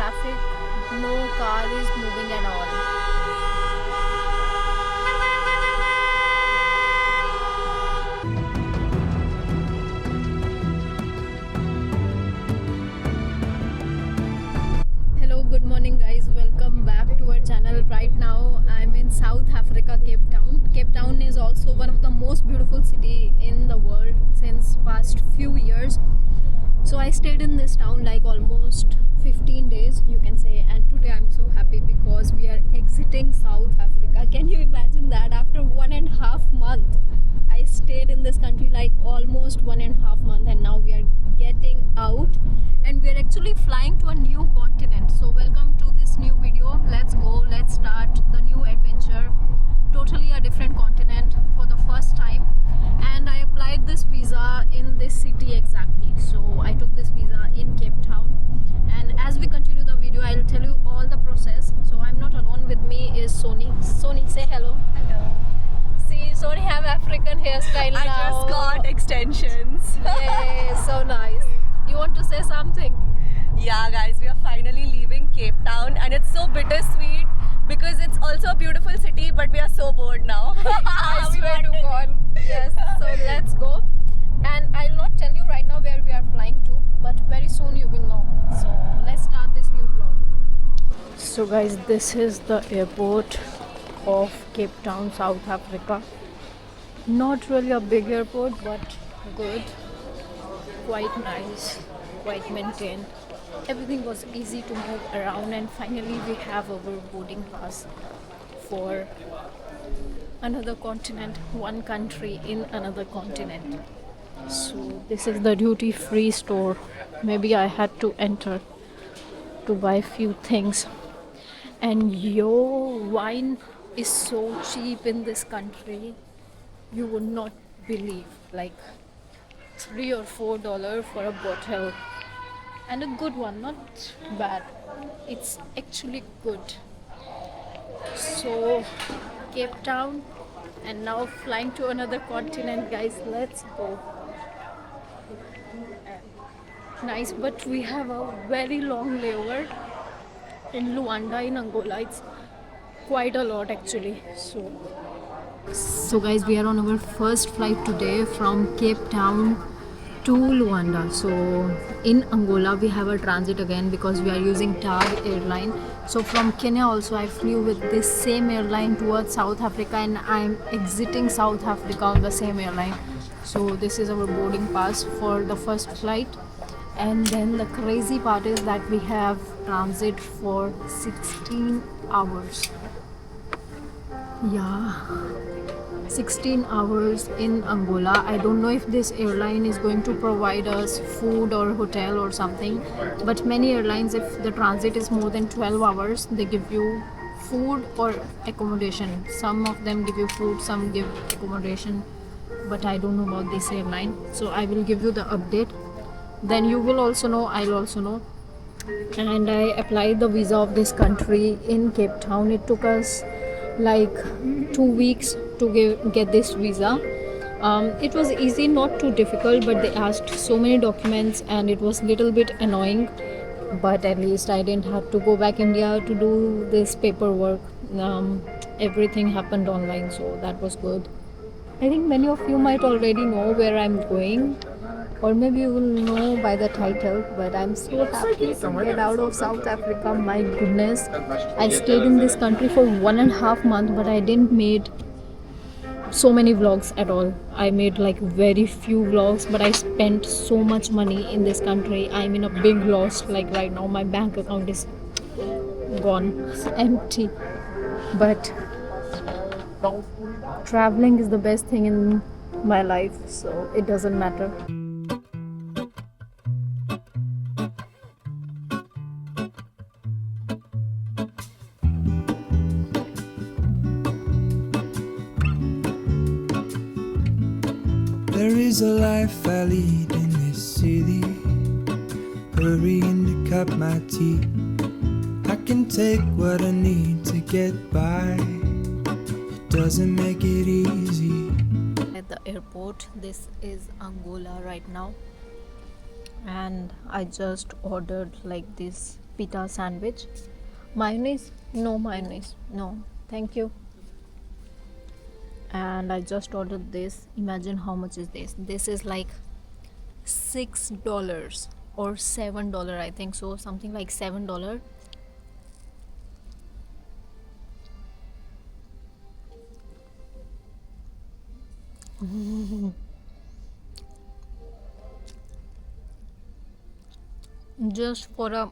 traffic, no car is moving at all. Hello, good morning guys, welcome back to our channel. Right now I'm in South Africa, Cape Town. Cape Town is also one of the most beautiful city in the world since past few years. So I stayed in this town like almost 15 days you can say, and today I'm so happy because we are exiting South Africa. Can you imagine that? After 1.5 months I stayed in this country, like almost 1.5 months, and now we are getting out and we are actually flying to a new continent. So welcome to this new video. Let's go, let's start the new adventure. Totally a different continent for the first time, and I applied this visa in this city exactly. So I took this visa in Cape Town, and as we continue the video I'll tell you all the process. So I'm not alone, with me is Sony. Sony, say hello. Hello. See, Sony have African hairstyle now. I just got extensions. Yay, so nice. You want to say something? Yeah, guys, we are finally leaving Cape Town, and it's so bittersweet because it's also a beautiful city, but we are so bored now. I We swear want to to God. leave. Yes, so let's go. And I'll not tell you right now where we are flying to, but very soon you will know. So let's start this new vlog. So guys, this is the airport of Cape Town, South Africa. Not really a big airport, but good. Quite nice, quite maintained. Everything was easy to move around, and finally we have our boarding pass for another continent, one country in another continent. So this is the duty free store. Maybe I had to enter to buy few things. And wine is so cheap in this country, you would not believe. Like $3 or $4 for a bottle, and a good one, not bad. It's actually good. So Cape Town, and now flying to another continent, guys. Let's go. Nice, but we have a very long layover in Luanda in Angola. It's quite a lot actually. So guys, we are on our first flight today from Cape Town to Luanda. So in Angola we have a transit again because we are using TAG airline. So from Kenya also I flew with this same airline towards South Africa, and I'm exiting South Africa on the same airline. So this is our boarding pass for the first flight. And then the crazy part is that we have transit for 16 hours. Yeah, 16 hours in Angola. I don't know if this airline is going to provide us food or hotel or something, but many airlines, if the transit is more than 12 hours, they give you food or accommodation. Some of them give you food, some give accommodation, but I don't know about this airline. So I will give you the update, then you will also know, I'll also know. And I applied the visa of this country in Cape Town. It took us like 2 weeks to get this visa. It was easy, not too difficult, but they asked so many documents and it was little bit annoying. But at least I didn't have to go back India to do this paperwork. Everything happened online, so that was good. I think many of you might already know where I'm going, or maybe you will know by the title, but I'm so happy to get out of South Africa. My goodness, I stayed in this country for 1.5 months, but I didn't made so many vlogs at all. I made like very few vlogs, but I spent so much money in this country. I'm in a big loss. Like right now my bank account is gone, it's empty, but traveling is the best thing in my life, so it doesn't matter. There is a life I lead in this city, hurrying to cut my teeth. I can take what I need to get by, it doesn't make it easy. At the airport, this is Angola right now, and I just ordered like this pita sandwich. Mayonnaise? No mayonnaise. No, thank you. And I just ordered this. Imagine how much is this. This is like $6 or $7, I think so, something like $7. Just for a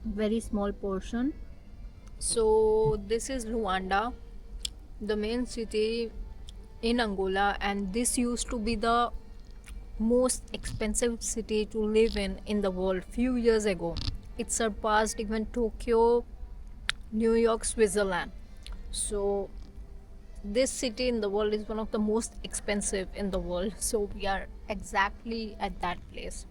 very small portion. So this is Luanda, the main city in Angola, and this used to be the most expensive city to live in the world few years ago. It surpassed even Tokyo, New York, Switzerland. So this city in the world is one of the most expensive in the world. So we are exactly at that place.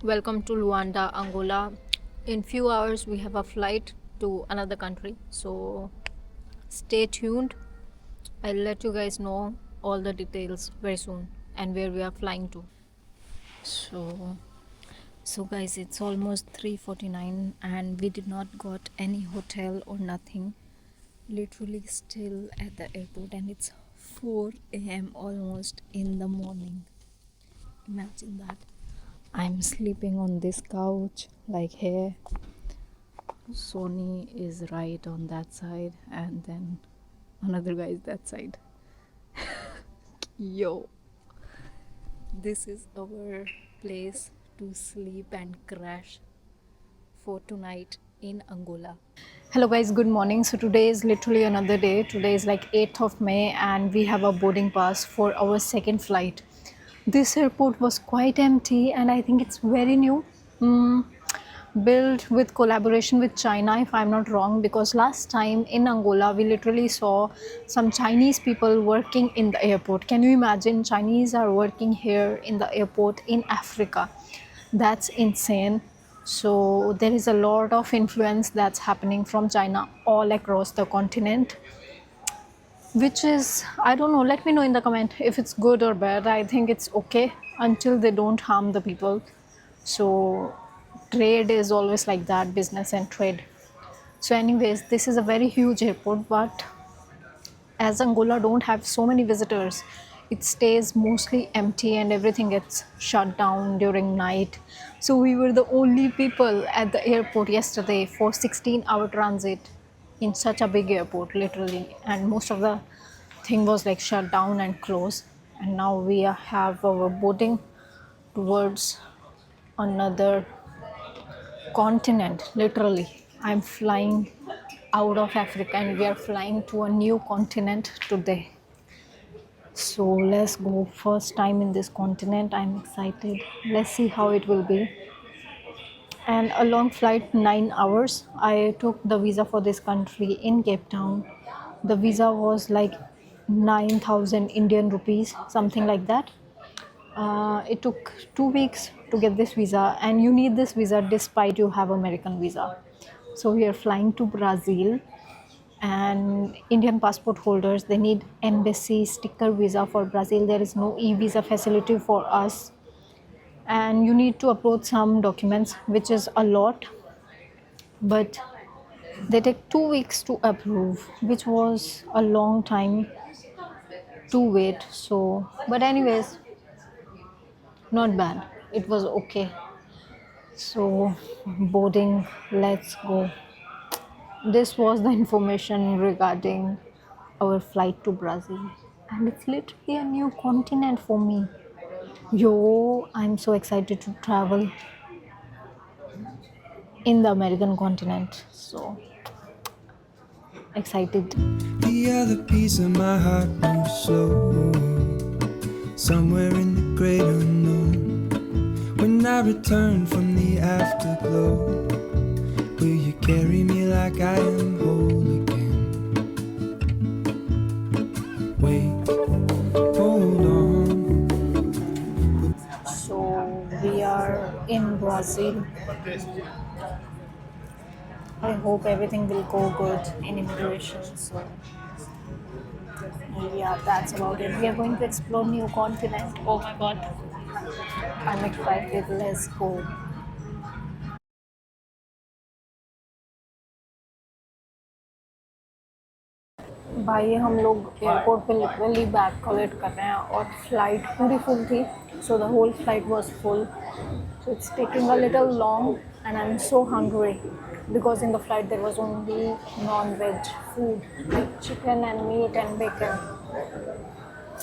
Welcome to Luanda, Angola. In few hours we have a flight to another country. So stay tuned. I'll let you guys know all the details very soon and where we are flying to. So guys, it's almost 3:49 and we did not got any hotel or nothing. Literally still at the airport, and it's 4 a.m. almost in the morning. Imagine that. I'm sleeping on this couch like here. Sony is right on that side, and then another guy is that side. Yo, this is our place to sleep and crash for tonight in Angola. Hello guys, good morning. So today is literally another day. Today is like 8th of May and we have a boarding pass for our second flight. This airport was quite empty and I think it's very new. Built with collaboration with China, if I'm not wrong, because last time in Angola we literally saw some Chinese people working in the airport. Can you imagine? Chinese are working here in the airport in Africa. That's insane. So there is a lot of influence that's happening from China all across the continent, which is, I don't know, let me know in the comment if it's good or bad. I think it's okay until they don't harm the people. So trade is always like that, business and trade. So anyways, this is a very huge airport, but as Angola don't have so many visitors, it stays mostly empty and everything gets shut down during night. So we were the only people at the airport yesterday for 16-hour transit in such a big airport, literally, and most of the thing was like shut down and closed. And now we have our boarding towards another continent. Literally, I'm flying out of Africa and we are flying to a new continent today. So let's go, first time in this continent. I'm excited. Let's see how it will be. And a long flight, 9 hours. I took the visa for this country in Cape Town. The visa was like 9,000 Indian rupees, something like that. It took 2 weeks to get this visa, and you need this visa despite you have American visa. So we are flying to Brazil, and Indian passport holders, they need embassy sticker visa for Brazil. There is no e-visa facility for us, and you need to upload some documents, which is a lot, but they take 2 weeks to approve, which was a long time to wait. So but anyways, not bad, it was okay. So boarding, let's go. This was the information regarding our flight to Brazil, and it's literally a new continent for me. Yo, I'm so excited to travel in the American continent. So excited. The other piece of my heart moves slow, somewhere in the great unknown. When I return from the afterglow, will you carry me like I am whole again? Wait, hold on. So we are in Brazil. I hope everything will go good in immigration. So yeah, that's about it. We are going to explore new continent. Oh my god, I'm excited. Let's go. भाई हम लोग airport पे literally bag collect कर रहे हैं और flight पूरी full थी, so the whole flight was full, so it's taking a little long and I'm so hungry because in the flight there was only non-veg food like chicken and meat and bacon,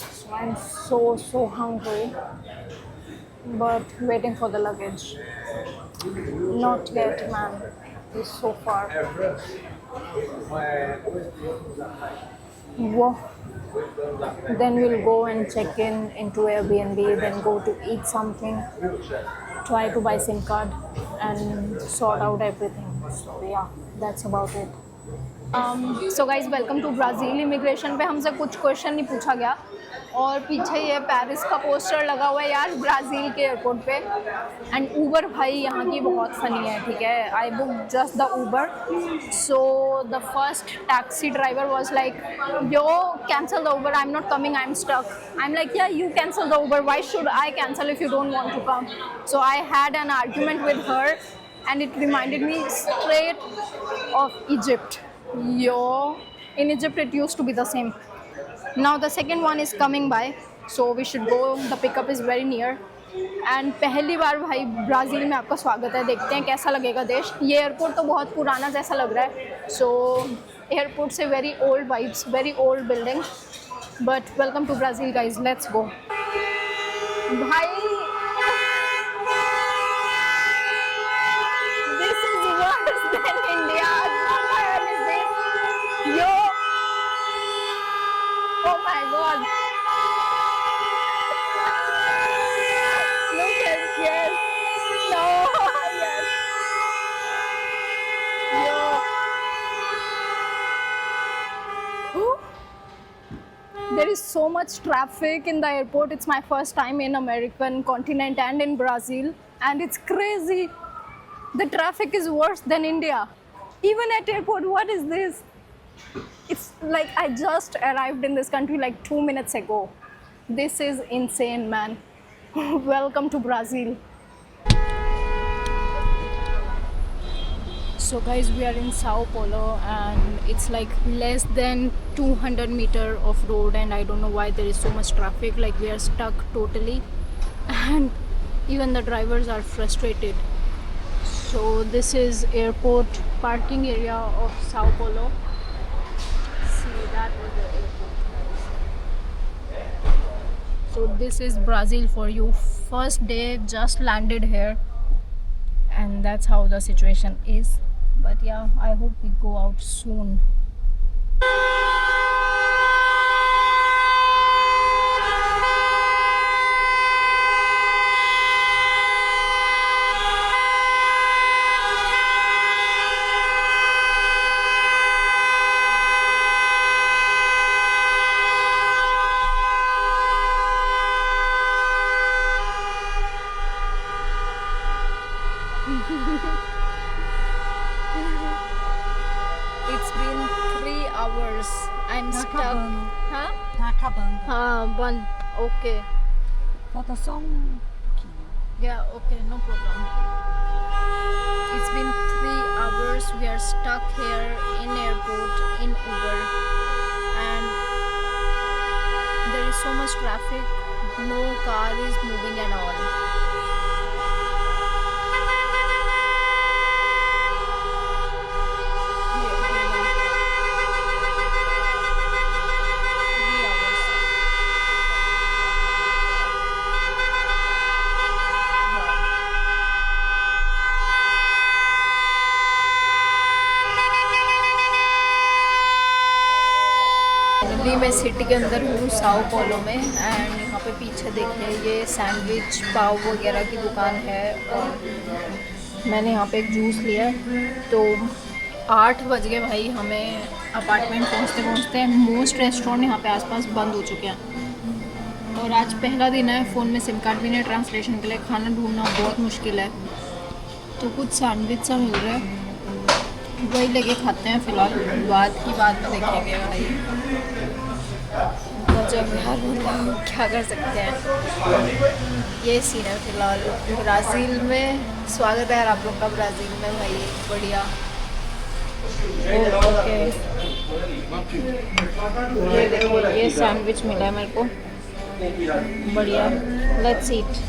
so I'm so hungry but waiting for the luggage. Not yet, man. It's so far. Whoa. Then we'll go and check in into Airbnb, then go to eat something, try to buy SIM card and sort out everything. So yeah, that's about it. So guys, welcome to Brazil. Immigration पे हमसे कुछ question नहीं पूछा गया और पीछे ये Paris का पोस्टर लगा हुआ है यार ब्राज़ील के एयरपोर्ट पे। एंड ऊबर भाई यहाँ की बहुत फ़नी है, ठीक है। I book just the Uber, so the first taxi driver was like yo cancel the Uber, I am not coming, I am stuck. I am like yeah you cancel the Uber, why should I cancel if you don't want to come. So I had an argument with her and it reminded me straight of Egypt. Yo, in Egypt it used to be the same. Now the second one is coming by, so we should go. The pickup is very near. And पहली बार भाई Brazil में आपका स्वागत है, देखते हैं कैसा लगेगा देश। ये एयरपोर्ट तो बहुत पुराना जैसा लग रहा है, so एयरपोर्ट से very old vibes, very old building, but welcome to Brazil guys, let's go. भाई worse than India. What is this? Yo! Oh my God! Look at yes. No. Yes. Yo. Ooh. There is so much traffic in the airport. It's my first time in American continent and in Brazil, and it's crazy. The traffic is worse than India. Even at airport, what is this? It's like I just arrived in this country like 2 minutes ago. This is insane, man. Welcome to Brazil. So guys, we are in Sao Paulo and it's like less than 200 meters of road and I don't know why there is so much traffic. Like we are stuck totally and even the drivers are frustrated. So this is airport parking area of Sao Paulo. See, that was the airport. So this is Brazil for you. First day, just landed here, and that's how the situation is. But yeah, I hope we go out soon. It's been 3 hours. I'm stuck. Huh? Tá acabando. One. Okay. Falta só pouquinho. Yeah, okay, no problem. It's been 3 hours. We are stuck here in airport in Uber. And there is so much traffic. No car is moving at all. अभी मैं city के अंदर हूँ Sao Paulo में and यहाँ पे पीछे देखिए ये सैंडविच पाव वगैरह की दुकान है और मैंने यहाँ पे एक जूस लिया। तो 8 बज गए भाई हमें अपार्टमेंट पहुँचते पहुँचते। मोस्ट रेस्टोरेंट यहाँ पे आसपास बंद हो चुके हैं और आज पहला दिन है, फ़ोन में सिम कार्ड भी नहीं ट्रांसलेशन के लिए, खाना ढूंढना बहुत मुश्किल है। तो कुछ सैंडविच सा मिल रहा है, वही लेके खाते हैं फ़िलहाल, बाद की बात में देखेंगे भाई। गजब यार, मतलब क्या कर सकते हैं। ये सीन है फ़िलहाल ब्राज़ील में। स्वागत है यार आप लोग का ब्राज़ील में भाई, बढ़िया। ओके, ये देखो, ये सैंडविच मिला है मेरे को, बढ़िया। Let's eat.